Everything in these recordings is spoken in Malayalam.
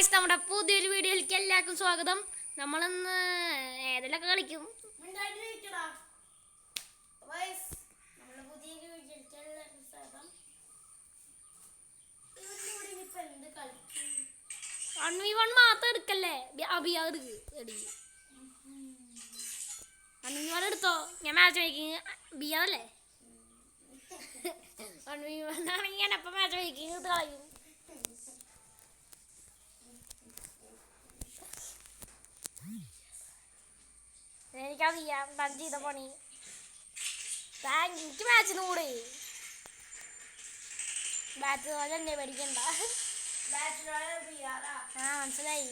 ഗായ്സ്, നമ്മുടെ പുതിയൊരു വീഡിയോയിലേക്ക് എല്ലാവർക്കും സ്വാഗതം. നമ്മളിന്ന് ഏതിലൊക്കെ കളിക്കും. മാത്രം എടുക്കല്ലേ, അഭിയാട് എടുത്തോ. ഞാൻ മാച്ച് മേക്കിങ് ബിയാല്ലേ. ആണെങ്കിൽ ഞാൻ എപ്പം മാച്ച് മേക്കിങ് കളയും. എനിക്കറിയാം താൻ ചെയ്ത പണി. എനിക്ക് മാച്ചിന് കൂടെ ബാറ്റ് പോലെ എന്നെ പേടിക്കണ്ട. മനസ്സിലായി.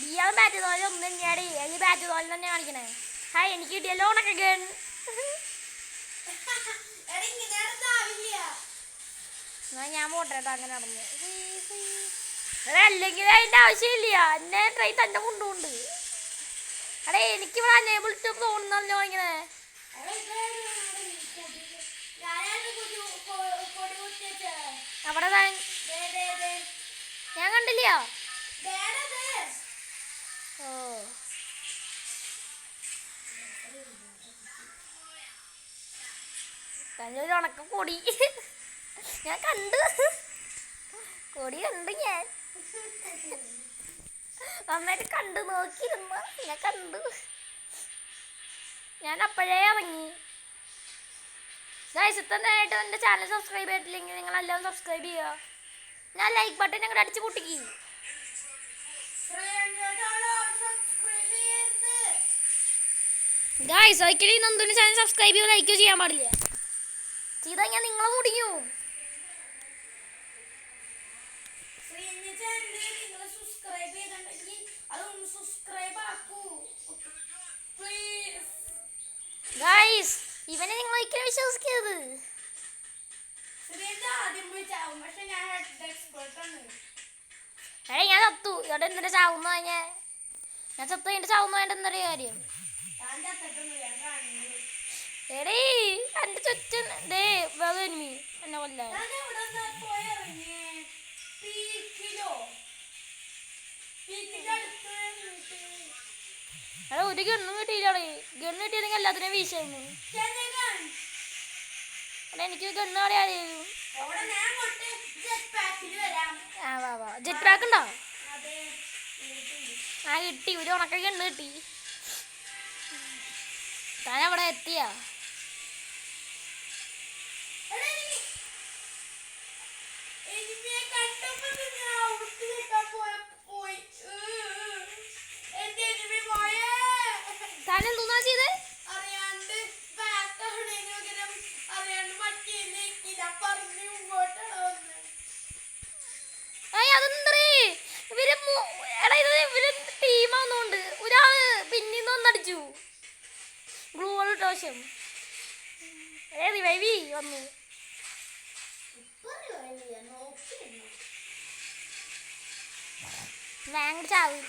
ബിയാൾ ബാറ്റ് തോലെ ഒന്നും തന്നെയാടി. ഈ ബാറ്റ് തോലെ തന്നെ കാണിക്കണേ. ഹായ്, എനിക്ക് കിട്ടിയല്ലോ ഉണക്ക ഗൺ. ഞാൻ പോട്ടെ അങ്ങനെ നടന്നു. അല്ലെങ്കിൽ അതിൻ്റെ ആവശ്യമില്ല. എന്നെ ട്രൈ തന്നെ കൊണ്ടുപോണ്ട്. അടേ, എനിക്കിവിടെ അനേബിൾ ടു തോന്നുന്നല്ലോ ഇങ്ങനെ. അവിടെ ഞാൻ കണ്ടില്ല. ഓ, ഒരു ഉണക്ക കൊടി ഞാൻ കണ്ടു. കൊടി കണ്ടു. ഞാൻ നന്നായിട്ട് കണ്ടു നോക്കിയിരുന്നു. ഞാൻ കണ്ടു. ഞാൻ അപ്പോഴേ ഇറങ്ങി. ഇത്തന്നായിട്ട് എൻ്റെ ചാനൽ സബ്സ്ക്രൈബ് ചെയ്തിട്ടില്ലെങ്കിൽ നിങ്ങളെല്ലാം സബ്സ്ക്രൈബ് ചെയ്യുക. ഞാൻ ലൈക്ക് ബട്ടൺ ഞങ്ങളുടെ അടിച്ച് പൊട്ടിക്കി. ഗായ്സ്, ഒരിക്കലും നന്ദുവിൻ്റെ ചാനൽ സബ്സ്ക്രൈബ് ചെയ്യുക, ലൈക്ക് ചെയ്യാൻ പാടില്ല. ചെയ്താൽ ഞാൻ നിങ്ങളെ മുടിഞ്ഞു. ഗായ്സ്, ഇവനെ നിങ്ങൾ ഒരിക്കലും വിശ്വസിക്കരുത്. ഞാൻ ചത്തു. ഇവിടെ എന്തിനാ ചാവുന്ന? ഞാൻ ചത്തു കഴിഞ്ഞിട്ട് ചാവുന്ന വേണ്ട എന്തൊരു കാര്യം. എടേ, എൻ്റെ ചുറ്റും ദേ വേറെ എനിമി എന്നെ കൊല്ലാൻ. എടാ, ഒരു ഗണ്ണും കിട്ടിയില്ലേ? ഗണ്ണ് കിട്ടിയതെങ്കിൽ എല്ലാത്തിനും വീശായിരുന്നു. എടാ, എനിക്ക് ഗണ്ണ് കളിയായിരുന്നു. ജെറ്റ് പാക്ക് ഉണ്ടോ? കിട്ടി. ഒരു ഉണക്ക ഗണ്ണ് കിട്ടി. താൻ അവിടെ എത്തിയാ? താൻ എന്തോന്നാ ചെയ്തേ? അതെന്തേ ഇവര് ടീമാവുന്നോണ്ട് ഒരാള് പിന്നീന്ന് ഒന്നടിച്ചു. ഗ്ലൂ പ്രാവശ്യം റിവൈവ് വന്നു. വാങ്ങി ചാവ്.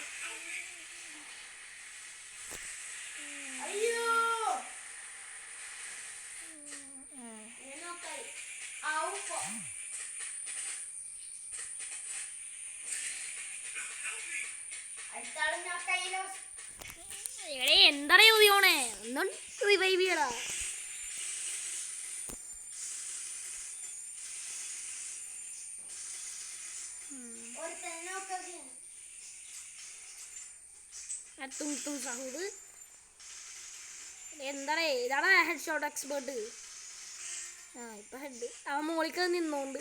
എന്താ യോണേ, ഒന്നും റിവൈവ് ചെയ്യടാ. എന്താ ഇതാണ് ഹെഡ് ഷോട്ട് എക്സ്പേർട്ട്. ഇപ്പൊ ഹെഡ് അവൻ മോളിക്ക് നിന്നോണ്ട്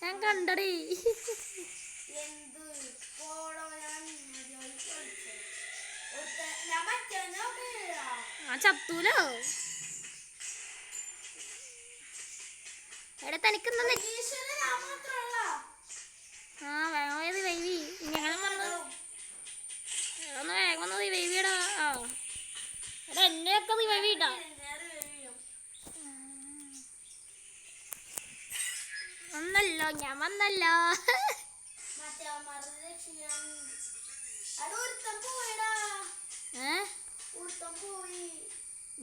ഞാൻ കണ്ടടേ. ചത്തൂലോ. എടാ, തനിക്കെന്താ വേഗം റിവൈവ്. ഞങ്ങളും വന്ന് ഒന്ന് വേഗം വന്ന് റിവൈവ് ചെയ്യടാ. എടാ, എന്നെയൊക്കെ റിവൈവ് ചെയ്യട്ടാ. വന്നല്ലോ, ഞാൻ വന്നല്ലോ.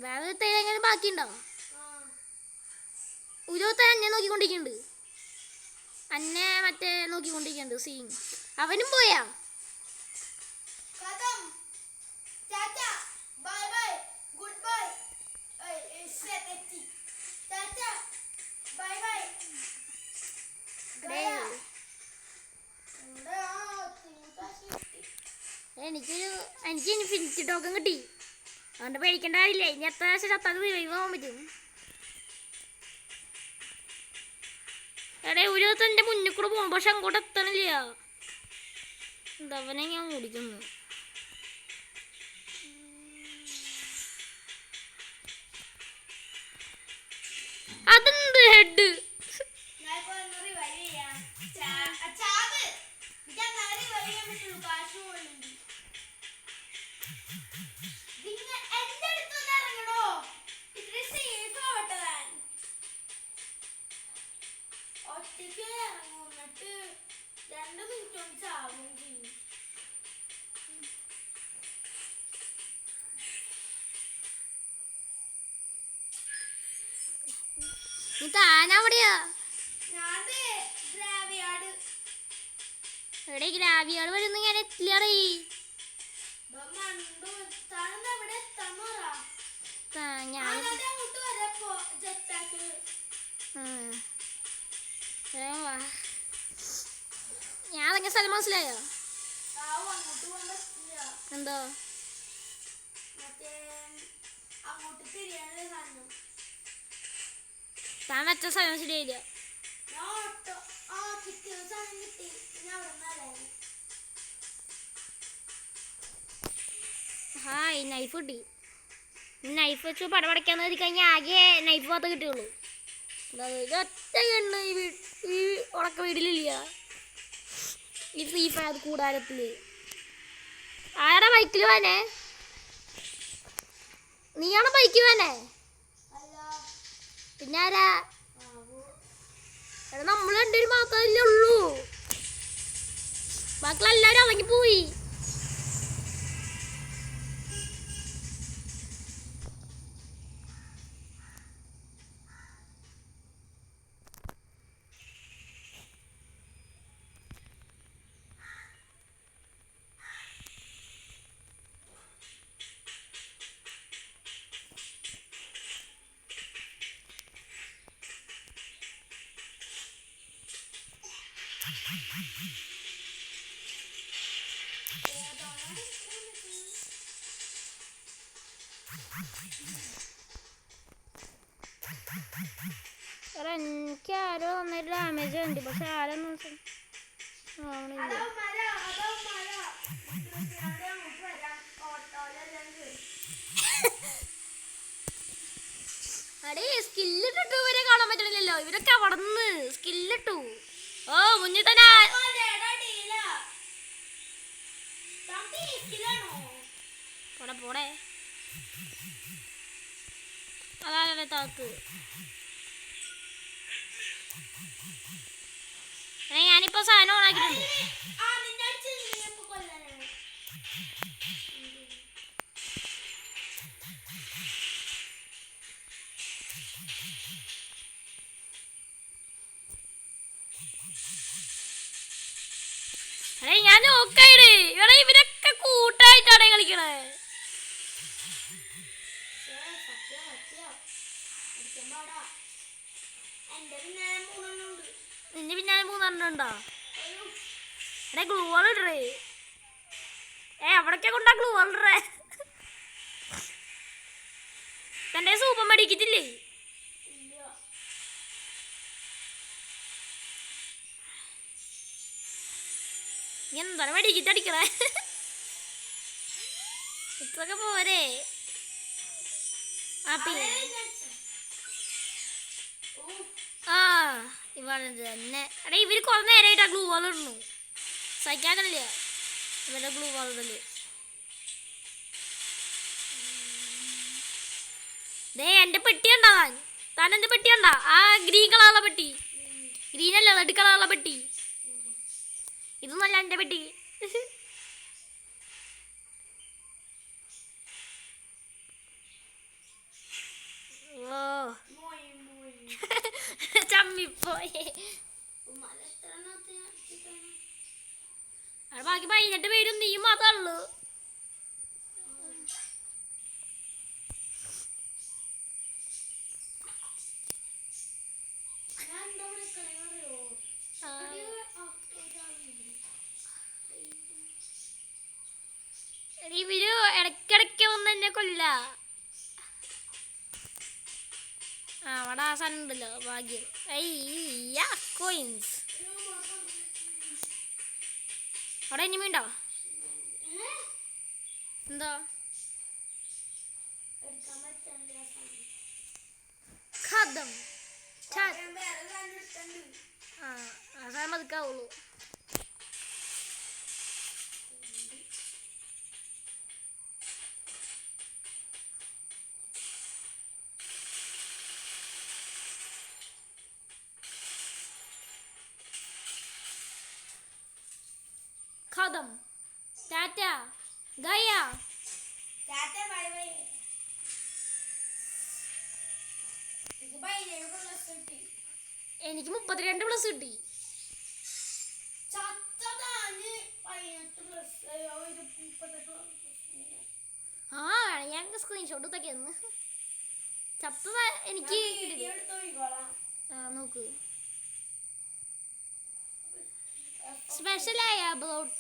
വേറെ തേങ്ങ ബാക്കിയുണ്ടോ? ഒരു തന്നെ നോക്കിക്കൊണ്ടിരിക്കുന്നുണ്ട്. അന്നെ മറ്റേ നോക്കിക്കൊണ്ടിരിക്കുന്നുണ്ട് സീൻ. അവനും പോയാ എനിക്ക് ഇൻഫിനിറ്റി ടോക്കൺ കിട്ടി. അതുകൊണ്ട് പേടിക്കേണ്ട കാര്യമില്ല. ഇനി എത്ര പ്രാവശ്യം ചത്താൽ റിവൈവ് ആവാൻ പറ്റും. എടേ ഒരു ദിവസം എൻ്റെ മുന്നിൽ കൂടെ പോകും, പക്ഷെ അങ്ങോട്ട് എത്തണില്ല. എന്തവനെ ഞാൻ ഓടിക്കുന്നു. അതെന്ത് ഹെഡ് നീ താനവിടെയാ? എവിടെ ഗ്രാവിയാട് വരുന്ന ഞാൻ എത്തില്ലറേ. ഞാൻ ഇറങ്ങിയ സ്ഥലം മനസ്സിലായോ? എന്തോ താൻ വെച്ച സ്ഥലം ശരിയായില്ല. ഹായ് നൈഫ് കിട്ടി. നൈഫ് വെച്ച് പടപടയ്ക്കാന്ന് കരുതി കഴിഞ്ഞാൽ ആകെ നൈഫ് മാത്രമേ കിട്ടുള്ളൂ. ഒറ്റ കണ്ണ് ഈ ഉണക്ക വീടിലില്ല. ഈ ഫ്രീ ഫയർ കൂടാരത്തില് ആരാ ബൈക്കിൽ വേനേ? നീയാണോ ബൈക്ക് വേനേ? പിന്നെ ആരാ? എടാ നമ്മൾ രണ്ടുപേരും മാത്രമല്ലേ ഉള്ളൂ, ബാക്കിയുള്ള എല്ലാവരും ഇറങ്ങി പോയി. എനിക്ക് ആരോ നന്നായിട്ട് ഡാമേജ് ഉണ്ട്, പക്ഷെ ആരൊന്നും ആവണില്ല. അടേ സ്കില്ലിട്ടിട്ടു ഇവരെ കാണാൻ പറ്റണില്ലല്ലോ. ഇവരൊക്കെ അവിടെന്ന് സ്കില്ലിട്ടു. ഓ മുന്നിൽ തന്നെ പോടെ പോടെ. അതാണ് താത്ത്. ഞാനിപ്പോ സാധനം ഓണാക്കിയിട്ടുണ്ട്. അടേ ഞാൻ നോക്കായിട്. ഇവിടെ ഇവരൊക്കെ കൂട്ടായിട്ടാണ് കളിക്കണേ. നിന്റെ പിന്നാലെ 3 ഉണ്ടോ? എടേ ഗ്ലൂ വാൾ ഇടറേ. അവിടൊക്കെ കൊണ്ടാ ഗ്ലൂ വാൾ ഇടറേ. തന്റെ സൂപ്പർ മേടിക്കിട്ടില്ലേ? എന്താണ് മേടിക്കിട്ട് അടിക്കണേ? ഇതൊക്കെ പോരെ. ആ ഇവള് തന്നെ. എടാ ഇവര് കുറെ നേരമായിട്ടാ ഗ്ലൂ വാൾ ഇടുന്നു. സഹിക്കാനില്ല ഇവരുടെ ഗ്ലൂ വാൾ ഇടല്. ദേ എന്റെ പെട്ടി കണ്ടാ താൻ എന്റെ പെട്ടി കണ്ടാ? ആ ഗ്രീൻ കളറുള്ള പെട്ടി. ഗ്രീൻ അല്ല റെഡ് കളറുള്ള പെട്ടി. ഇതൊന്നല്ല എന്റെ പെട്ടി. ഓ ചമ്മിപ്പോയെ. ബാക്കി 18 പേരും നീ മാത്രമേ ഉള്ളൂ. ഇവര് ഇടയ്ക്കിടയ്ക്ക് വന്ന് എന്നെ കൊല്ല. അവിടെ ആ സാധനം ഉണ്ടല്ലോ ഭാഗ്യം. കോയിൻസ് അവിടെ ഇനി വീണ്ടോ എന്താ ഖദം ആ സാധനം മതിക്കാവുള്ളൂ. ഖദം ടാറ്റ ഗയ ടാറ്റ ബൈ ബൈ. എനിക്ക് 32 പ്ലസ് കിട്ടി. ആ ഞാൻ സ്ക്രീൻഷോട്ട് ഇതൊക്കെയാന്ന് ചത്തത എനിക്ക് നോക്ക്. സ്പെഷ്യലായ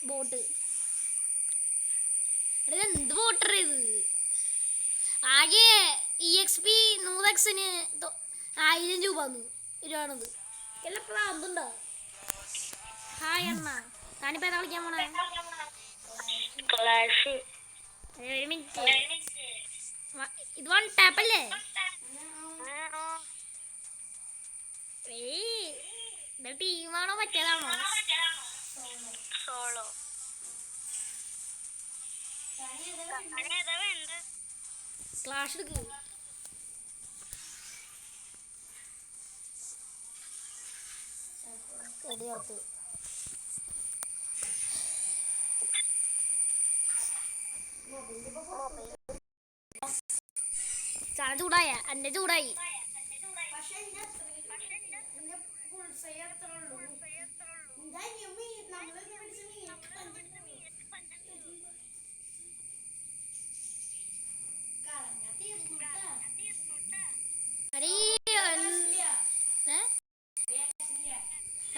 ബോട്ട് എന്ത് ബോട്ടർ ഇത്? ആകെ EXP 100Xന് 1000 രൂപ ഇരുവാണത്. എല്ലാം പ്രാന്തുണ്ടോ? ഹായ് അണ്ണ, താനിപ്പോ ഏതാ കളിക്കാൻ പോണേ? ഒരു മിനിറ്റ്, ഇത് 1 ടാപ്പ് അല്ലേ? ഇത് ടീമാണോ മറ്റേതാണോ? സോളോ. ക്ലാഷ് എടുക്ക്. ചാന ചൂടായ എന്റെ ചൂടായി.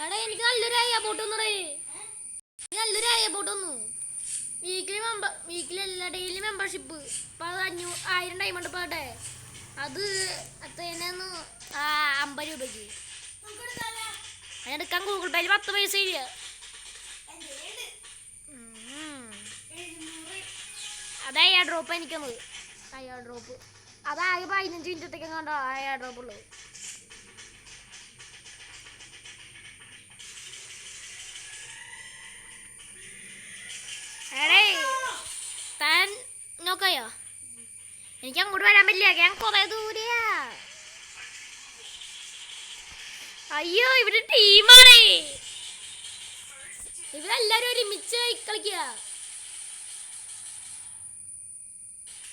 എടാ എനിക്ക് നല്ലൊരു ബോട്ട് വന്നു. വീക്കിലി അല്ല ഡെയിലി മെമ്പർഷിപ്പ്. ഇപ്പം അത് 1000 ഡയമണ്ട് പോട്ടെ. അത് എത്രയായിരുന്നു? 50 രൂപയ്ക്ക്. അതിനെടുക്കാൻ ഗൂഗിൾ പേയിൽ 10 പൈസ ഇല്ല. അതാ എയർ ഡ്രോപ്പ് എനിക്കത്. എയർ ഡ്രോപ്പ് അതാകെ 15 മിനിറ്റത്തേക്ക് കണ്ടോ എയർ ഡ്രോപ്പ് ഉള്ളത്. എടേ താൻ നോക്കയോ? എനിക്ക് അങ്ങോട്ട് വരാൻ പറ്റില്ല, ഞാൻ കുറെ ദൂരെയാ. അയ്യോ ഇവിടെ ടീമാണേ, ഇവരെല്ലാരും ഒരുമിച്ച് കളിക്കുക.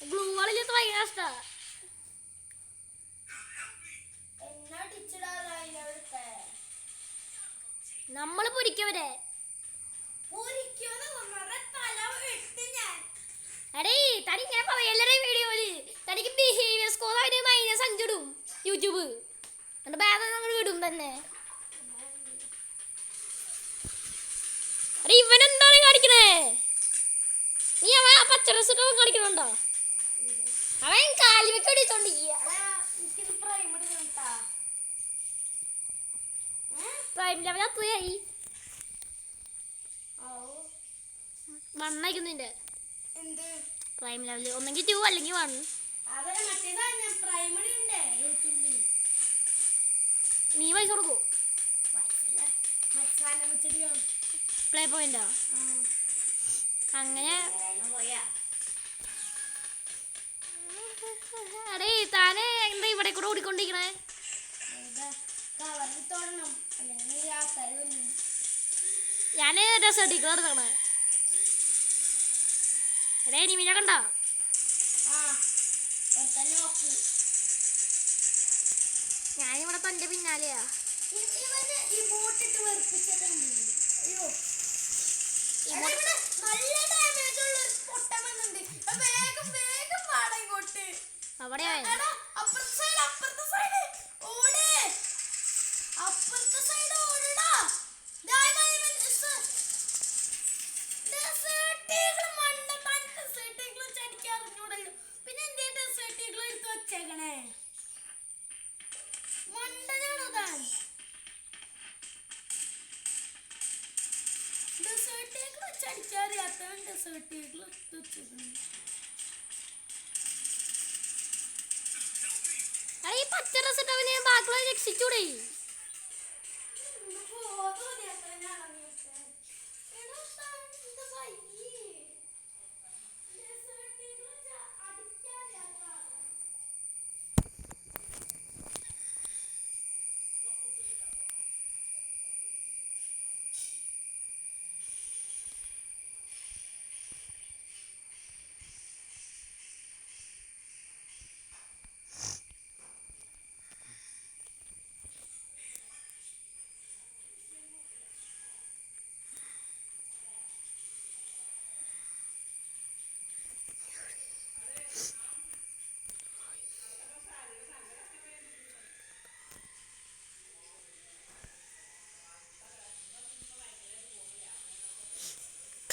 ഗ്ലൂ വാളില്ലാത്ത ഭയങ്കര കഷ്ട. നമ്മള് പൊരിക്കവരെ. എടേ തനി ഞാൻ പറയല്ലേ വീഡിയോയില് തനിക്ക് ബിഹേവിയർ സ്കോർ അവര് -5 ഇടും യൂട്യൂബ്. എന്നിട്ട് ബാഗ് നമ്മൾ വിടും തന്നെ. അടേ ഇവനെന്താണ് കാണിക്കണേ? നീ അവൻ ആ പച്ച ഡ്രസ് ഇട്ട് കാണിക്കണുണ്ടോ? അവൻ കാലിവെക്ക് അടിച്ചോണ്ടിരിക്കുക. പ്രൈം ലെവൽ അത്രയായി. മണ്ണായിക്കുന്നിന്റെ പ്രൈം ലെവൽ ഒന്നെങ്കിൽ 2 അല്ലെങ്കിൽ 1. നീ പൈസ കൊടുക്കൂ. പ്ലേ പോയിന്റോ? അങ്ങനെ അടേ താനെ എന്താ ഇവിടെ കൂടെ ഓടിക്കൊണ്ടിരിക്കണേ? ഞാന് ഡെസേർട്ടിൽ നടക്കണേ. എടേ നിമിനെ കണ്ടോ? ഞാനിവിടെ തന്റെ പിന്നാലെയാ. അവിടെ ഈ പച്ച ഡ്രസ് ഇട്ടവന് ബാക്കിയുള്ള രക്ഷിച്ചൂടെ?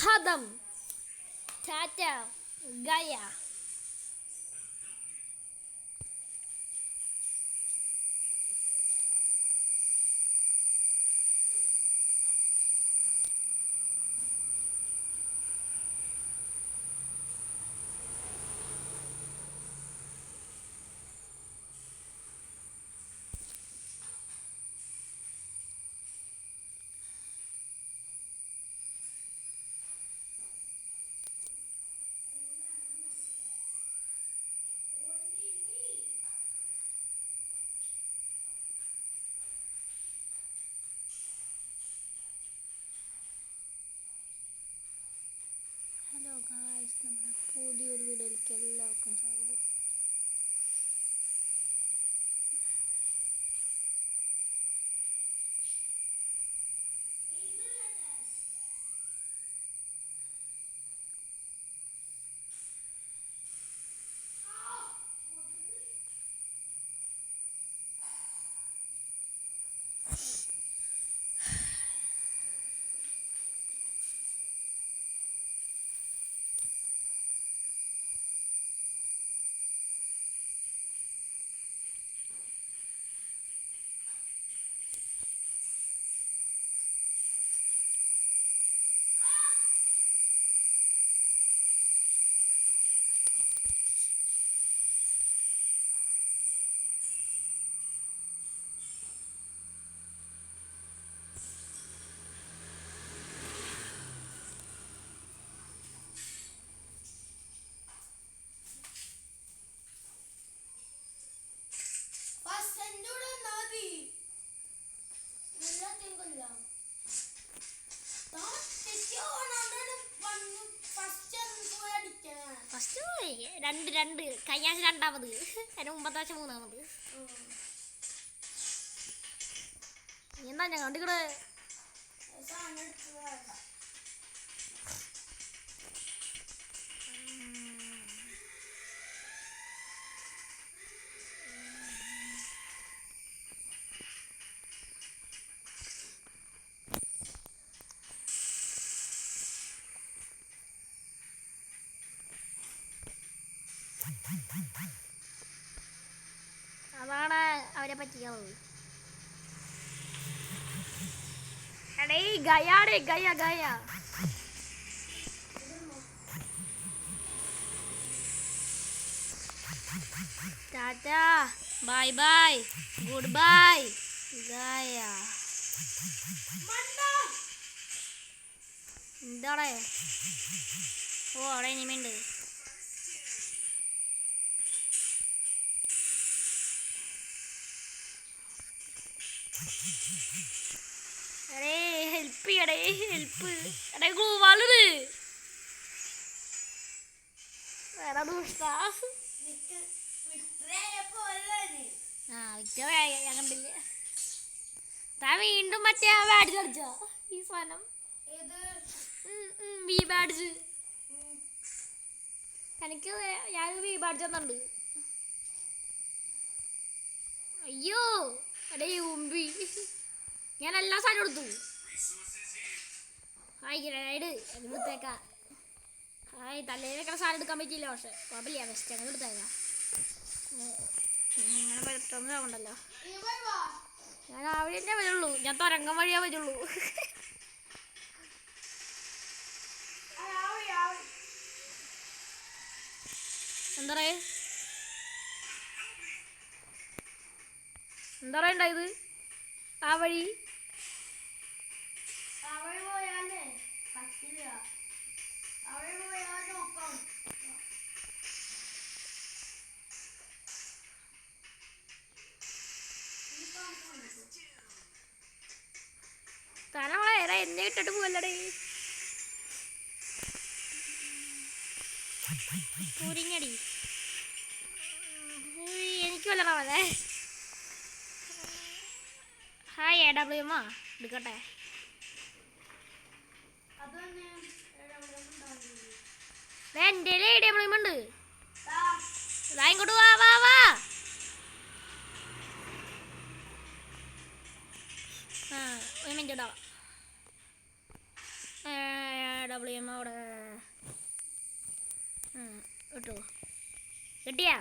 ഖതം. ടാറ്റ ഗയ. ഹലോ ഗായ്സ്, നമ്മുടെ പുതിയൊരു വീഡിയോയിലേക്ക് എല്ലാവർക്കും സ്വാഗതം. രണ്ട് കഴിഞ്ഞ ആഴ്ച രണ്ടാമത്, അതിന് മുമ്പത്തെ ആഴ്ച മൂന്നാമത്. എന്താ ഞാൻ കണ്ടിക്കടെ അതാണ് അവരെ പറ്റിക്കുന്നത്. എടേ ഗയാടേ ഗയ ഗയ. Tata bye bye good bye ഗയ. എന്താടേ? ഓ അവിടെ ഇനിമയുണ്ട്. എടേ ഹെൽപ്പ് ചെയ്യടേ, ഹെൽപ്പ്. എടേ ഗ്ലൂവാളിട്. വേറെ ദൂഷ്ടാ. ആ വിക്ടർ ഞാൻ കണ്ടില്ല. താ വീണ്ടും മറ്റേ ആ ബാഡ്ജ് കളിച്ചോ? ഈ സാധനം വി ബാഡ്ജ്. എനിക്ക് ഞാൻ വി ബാഡ്ജ് തന്നുണ്ട്. അയ്യോ അടേ ഉമ്പി ഞാൻ എല്ലാ സാധനം എടുത്തു. ഹായ് ഗ്രനേഡ് എടുത്തേക്കാം. ഹായ് തലേനൊക്കെ സാധനം എടുക്കാൻ പറ്റിയില്ല, പക്ഷെ കുഴപ്പമില്ല, വെസ്റ്റ് അങ്ങനെ എടുത്തേക്കാം. അങ്ങനെ പെട്ടെന്ന് ആവണ്ടല്ലോ. ഞാൻ അവിടെ തന്നെ വരുള്ളൂ, ഞാൻ തുരങ്കം വഴിയേ വരുള്ളൂ. എന്താ പറയണ്ടായത് ആ വഴി തലമളെ എന്നെ ഇട്ടിട്ട് പോവല്ലടേ. പൂരിങ്ങടി എനിക്ക് വല്ലടാവല്ലേ. ഹായ് AWM എടുക്കട്ടെ. എൻ്റെ AWM ഉണ്ട്. ഇങ്ങോട്ട് വാ വാ വാ. ഒരു മിനിറ്റ് ഇടാം. AWM അവിടെ ഇട്ടു. കിട്ടിയാ?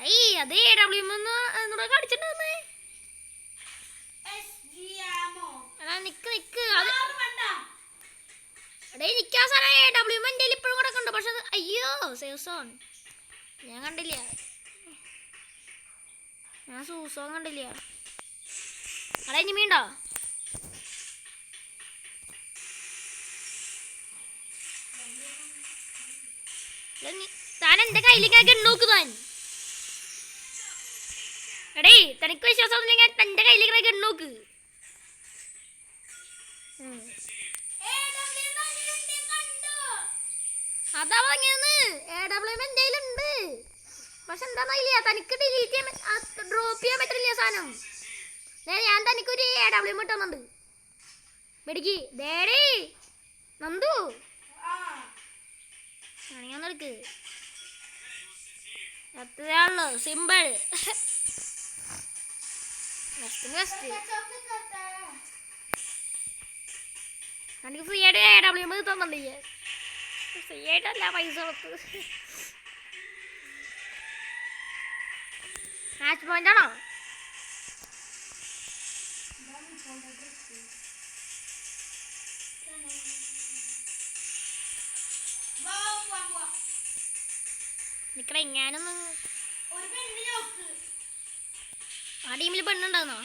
ഏയ് അത് AWM എന്നോട് കാണിച്ചിട്ടുണ്ടെന്നേ. നിക്ക് നിക്ക് അടേ എനിക്ക് ആ സാധനം AWM എൻ്റെ ഇപ്പോഴും കിടക്കുന്നുണ്ട്. പക്ഷെ അയ്യോ സേവ് സോൺ ഞാൻ കണ്ടില്ല, ഞാൻ സൂസോൺ കണ്ടില്ല. അടേ ഇനി മീണ്ടോ? താൻ എൻ്റെ കയ്യിലേക്ക് നോക്ക്. താൻ എടേ തനിക്ക് വിശ്വാസം തൻ്റെ കയ്യിലേക്ക് നോക്ക്. അതാ പറഞ്ഞത് AWM എൻ്റെ കയ്യിലുണ്ട്. പക്ഷെ എന്താന്നില്ല, തനിക്ക് ഡിലീറ്റ് ചെയ്യാൻ ഡ്രോപ്പ് ചെയ്യാൻ പറ്റില്ല സാധനം. ഞാൻ തനിക്കൊരു AWM ഇട്ടുന്നുണ്ട്. മെടിക്ക് ദേടി നന്ദു ആണെടുക്ക്. എത്രയാണല്ലോ സിമ്പിൾ. എനിക്ക് ഫ്രീ ആയിട്ട് AWM തന്നില്ലേ. ഫ്രീ ആയിട്ടല്ല, പൈസ കൊടുത്ത്. മാച്ച് പോയിന്റ് ആണോ? നിക്കടേ ഞാനൊന്ന് ആ ടീമിൽ പെണ്ണുണ്ടാകുന്നോ?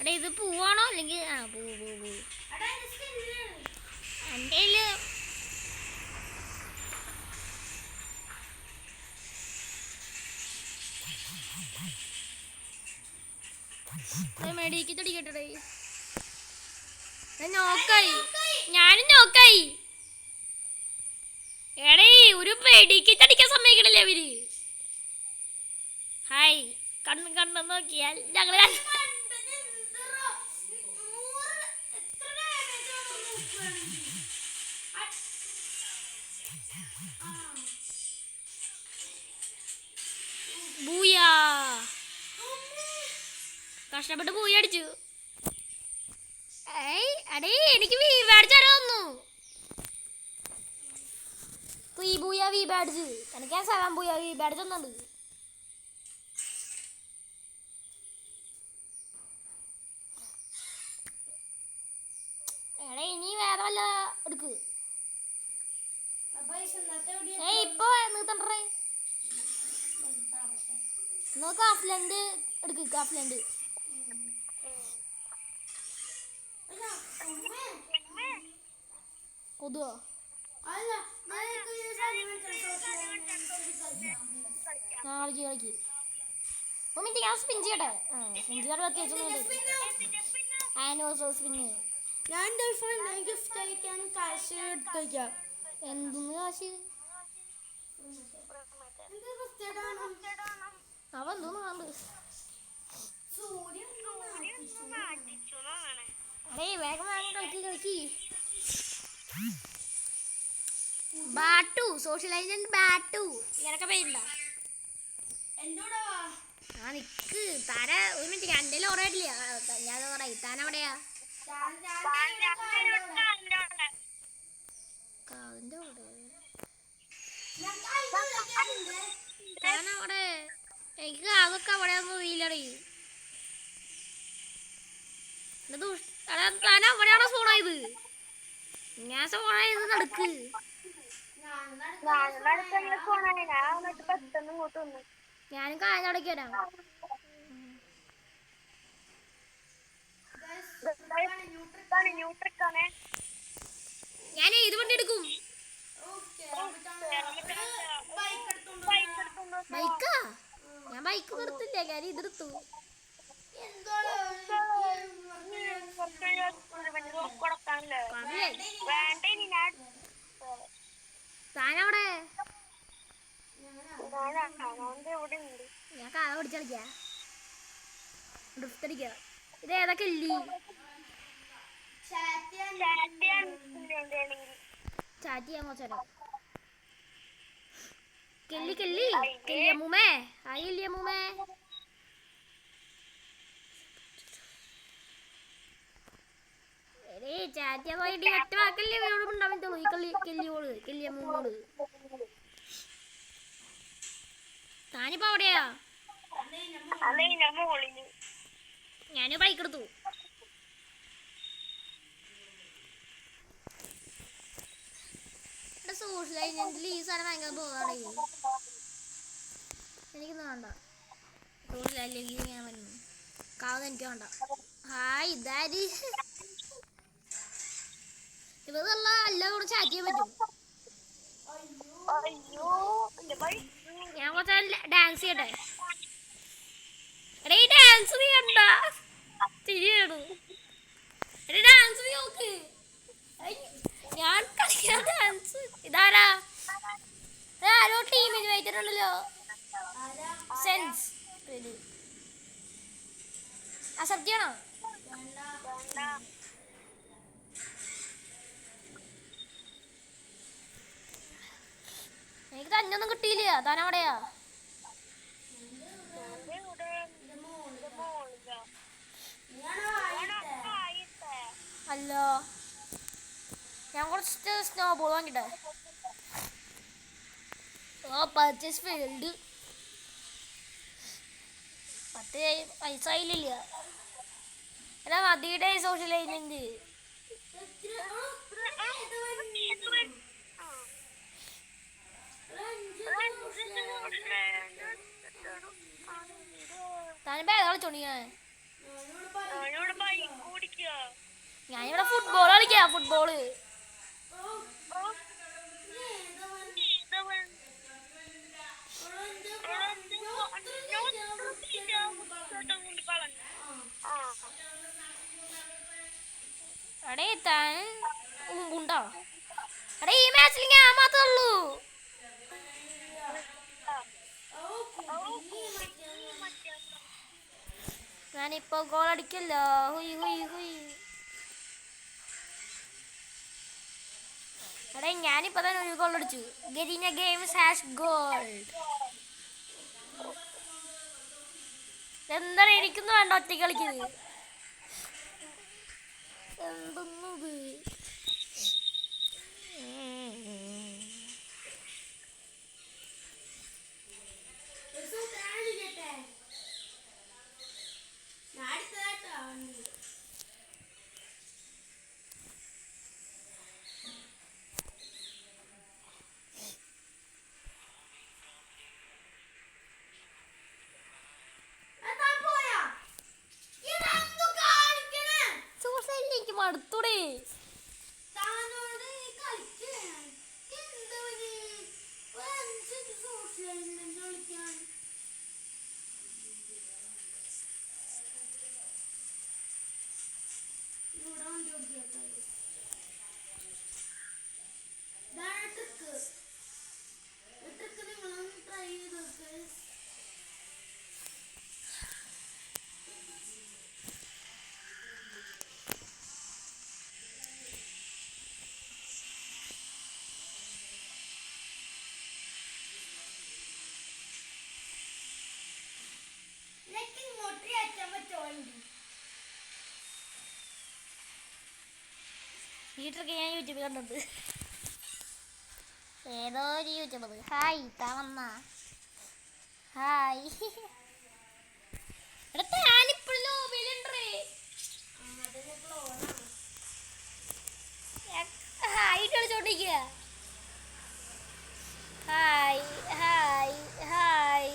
എടാ ഇത് പൂവാണോ അല്ലെങ്കിൽ പൂ എൻ്റെ കയ്യില് മെഡിക്കറ്റ് അടിക്കട്ടെ. നോക്കായി ഞാനും നോക്കായി. എടേ ഒരു മെഡിക്കറ്റ് അടിക്കാൻ സമ്മതിക്കണല്ലേ അവര്. ഹായ് കണ്ണ് നോക്കിയാൽ ഞങ്ങള് ബൂയാ കഷ്ടപ്പെട്ട് ബൂയ അടിച്ചു. അടേ എനിക്ക് വി ബാഡ്ജ് വന്നു. ഈ ബൂയ വി ബാഡ്ജ് എനിക്ക് 7 ബൂയ വി ബാഡ്ജ് ഒന്നുണ്ട്. എടേ ഇനി വേറെ വല്ല എടുക്ക്. ഇപ്പൊ നിർത്തണ്ടേ നോക്ക്. കാഫ്ലൻഡ് എടുക്ക്. കാഫ്ലൻഡ് കൊതുവോ? കളിക്ക് കളിക്ക്. മിനിറ്റ് ഞാൻ സ്പിൻ ചെയ്യട്ടെ. സ്പിൻ ചെയ്താൽ പ്രത്യേകിച്ചൊന്നും ആനിവേഴ്സറി സ്പിന്ന്. ഞാൻ ഗിഫ്റ്റ് അയക്കാൻ കാശ് എടുത്തേക്കാം. എന്തെന്ന് കാശ്? അവൻ തോന്നുന്നു അടേ വേഗം വേഗം കളിക്കി ബാട്ടു സോഷ്യലൈസൻ ബാട്ടു ഇങ്ങനൊക്കെ പേരുണ്ടോ ആ നിക്ക് താര ഒരു മിനിറ്റ് എൻ്റെ ഓർമ്മയിട്ടില്ല ഞാൻ പറയാം താൻ എവിടെയാ കാവിന്റെ അവിടെ താനവിടെ എനിക്ക് അതൊക്കെ അവിടെ ഒന്നും അറിയില്ലടേ താൻ അവിടെയാണോ സോണായത് ഞാൻ സോണായത് നടക്ക് ഞാനും കാഞ്ഞടക്ക് വരാം ഞാൻ ഏത് വണ്ടി എടുക്കും ബൈക്കാ ഞാൻ ബൈക്ക് നിർത്തില്ല ഞാൻ ഇതെടുത്തു താനവിടെ ഞാൻ കാല പിടിച്ച് കളിക്കാ ഡ്രിഫ്റ്റ് അടിക്ക ഇത് ഏതൊക്കെ ഇല്ലി ചാറ്റ് ചെയ്യാൻ കുറച്ചേരം കെല്ലി കെല്ലി കെല്ലിയമ്മൂമ്മേ ഹായ് കെല്ലിയമ്മൂമ്മേ ചാറ്റ് ചെയ്യാൻ പോയിട്ട് ഒറ്റ വാക്കല്ലേ ഉണ്ടാവാൻ പറ്റുള്ളൂ ഈ കെല്ലിയോള് കെല്ലിയമ്മൂമ്മോട് താനിപ്പോ അവിടെയാ ഞാന് ബൈക്ക് എടുത്തു സോഷ്യലൈസെങ്കിൽ ഈ സാധനം ഭയങ്കര ബോറാണ് എനിക്കൊന്നും വേണ്ട സോഷ്യലൈസെങ്കിൽ ഞാൻ വരുന്നു കാവത് എനിക്ക് വേണ്ട ഹായ് ഇതാര് ഇവതല്ല എല്ലാം കൂടെ ചാറ്റ് ചെയ്യാൻ പറ്റും ഞാൻ കുറച്ച് ഡാൻസ് ചെയ്യട്ടെ എടേ ഈ ഡാൻസ് നീ കണ്ട ശരിയാണ് എടേ ഡാൻസ് നീ നോക്ക് ഞാൻ കളിക്കാൻ ഡാൻസ് ഇതാരാ ആരോ ടീമിൽ വെച്ചിട്ടുണ്ടല്ലോ സെൻസ് അക്സെപ്റ്റ് ചെയ്യണോ എനിക്ക് തന്നൊന്നും കിട്ടിയില്ല താനവിടെയാ അല്ലോ ഞാൻ കുറച്ച് സ്നോ ബോൾ വാങ്ങിട്ടെ ഓ പർച്ചേസ് ഫീൽഡ് 10 പൈസ ആയില്ല എടാ മതിയുടെ സോഷ്യൽ ഏജന്റ് താനിപ്പോ ഏതാ കളിച്ചോണ്ടിരിക്കണേ ഞാനിവിടെ ഫുട്ബോൾ കളിക്കാം ഫുട്ബോള് അടേ താൻ ഉണ്ടോ അടേ ഈ മാച്ചിൽ ഞാൻ മാത്രമേ ഉള്ളൂ ഞാനിപ്പോ ഗോൾ അടിക്കല്ലോ ഹുയ് ഹുയ് ഹുയ് എടേ ഞാനിപ്പോ തന്നെ ഒരു ഗോൾ അടിച്ചു getting A games hash gold എന്താണ് എനിക്കൊന്നും വേണ്ട ഒറ്റയ്ക്ക് കളിക്കുന്നത് എന്തൊന്നത് മടുത്തൂടെ ഈ ട്രിക്ക് ഞാൻ യൂട്യൂബിൽ കണ്ടിട്ടുണ്ട്. ഏതോ ഒരു യൂട്യൂബർ. ഹായ് താ വന്ന ഹായ്. എടാ ഞാനിപ്പോഴും ലോബിയിലുണ്ടേ. ഹായ് കളിച്ചോണ്ടിരിക്കുക. Hi hi hi.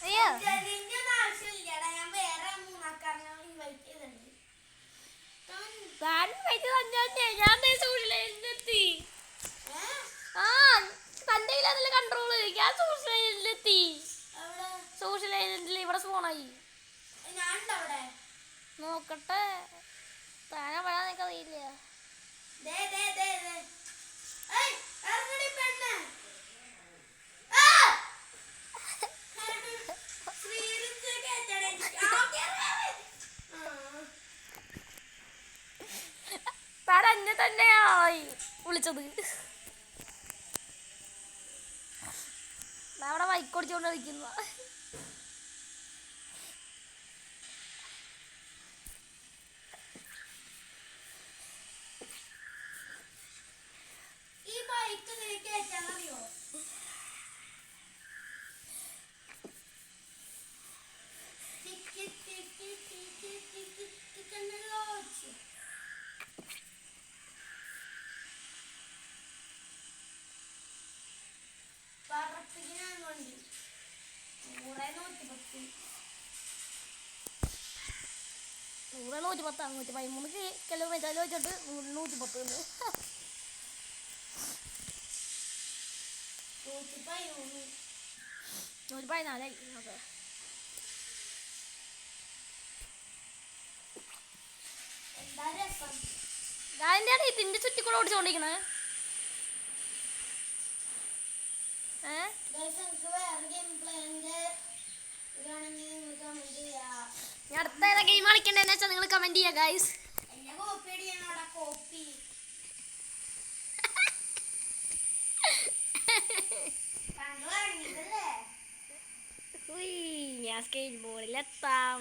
അയ്യോ ഞാൻ സോഷ്യലൈസിലെത്തി. ആ തന്റെ കയ്യിലല്ല കൺട്രോള്. ഞാൻ സോഷ്യലൈസിലെത്തി. സോഷ്യലൈസിൽ ഇവിടെ ഫോണായി നോക്കട്ടെ. താനെ പറയാൻ നിനക്കറിയില്ല. താൻ എന്നെ തന്നെയായി വിളിച്ചത്. അവിടെ വൈക്കോടിച്ചോണ്ട് കളിക്കുന്ന. നൂറ് 110 113 കിലോമീറ്റർ വെച്ചിട്ട് 110 114. ഓക്കെ ഞാനെന്താണ് ഇതിന്റെ ചുറ്റിക്കൂടെ ഓടിച്ചോണ്ടിരിക്കണേ? ഞാൻ അടുത്ത ഏതാ ഗെയിം കളിക്കണ്ടെന്ന് വെച്ചാൽ നിങ്ങൾ കമന്റ് ചെയ്യാ ഗൈസ്. ഞാൻ സ്കേറ്റ് ബോർഡിലെത്താം.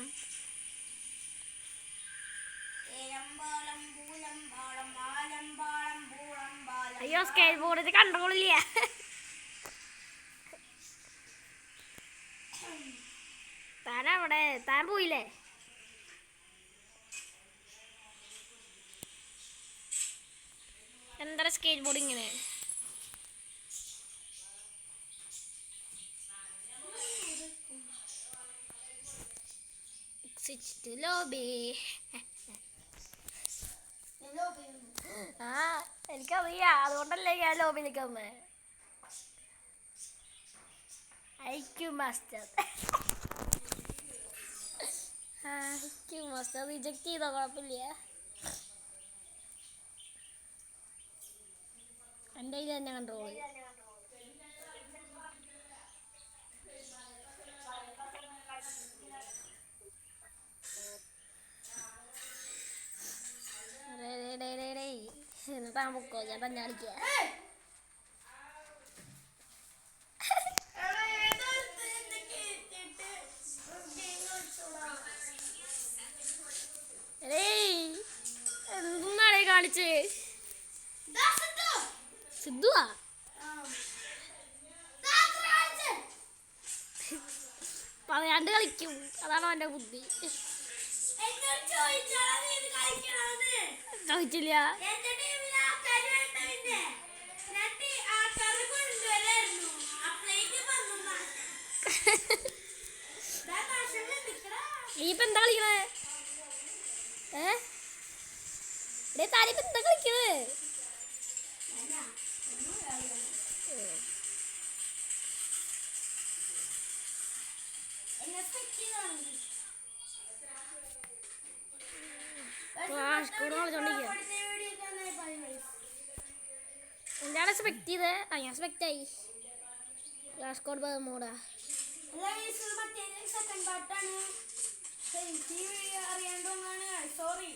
അയ്യോ സ്കേറ്റ് ബോർഡിൽ കൺട്രോൾ ഇല്ല. താനവിടെ താൻ പോയില്ലേ? എന്താ സ്കേറ്റ് ബോർഡ് ഇങ്ങനെ? ലോബി. ആ എനിക്കറിയാം, അതുകൊണ്ടല്ലേ ഞാൻ ലോബിയിലേക്ക് വന്നേ. ഐക്യു മാസ്റ്റർ റിജക്ട് ചെയ്തോ? കുഴപ്പമില്ല, എൻ്റെ കയ്യിൽ തന്നെ കൺട്രോൾ. എന്നിട്ടാ പൊക്കോ, ഞാൻ തന്നെ കളിക്കുക. എന്താണ് കാണിച്ചേ? സിദ്ധുവാ? പറയാണ്ട് കളിക്കും, അതാണ് അവന്റെ ബുദ്ധി. ചോദിച്ചില്ല. നീയിപ്പ എന്താ കളിക്കണേ? താനിപ്പ എന്താ കളിക്കണേ? എന്താണ് സ്പെക്ട് ചെയ്ത്? ഞാൻ സ്പെക്ട് ആയി. ക്ലാസ് കോഡ് മൂടാ. അറിയാണ്ടോന്നാണ്, സോറി.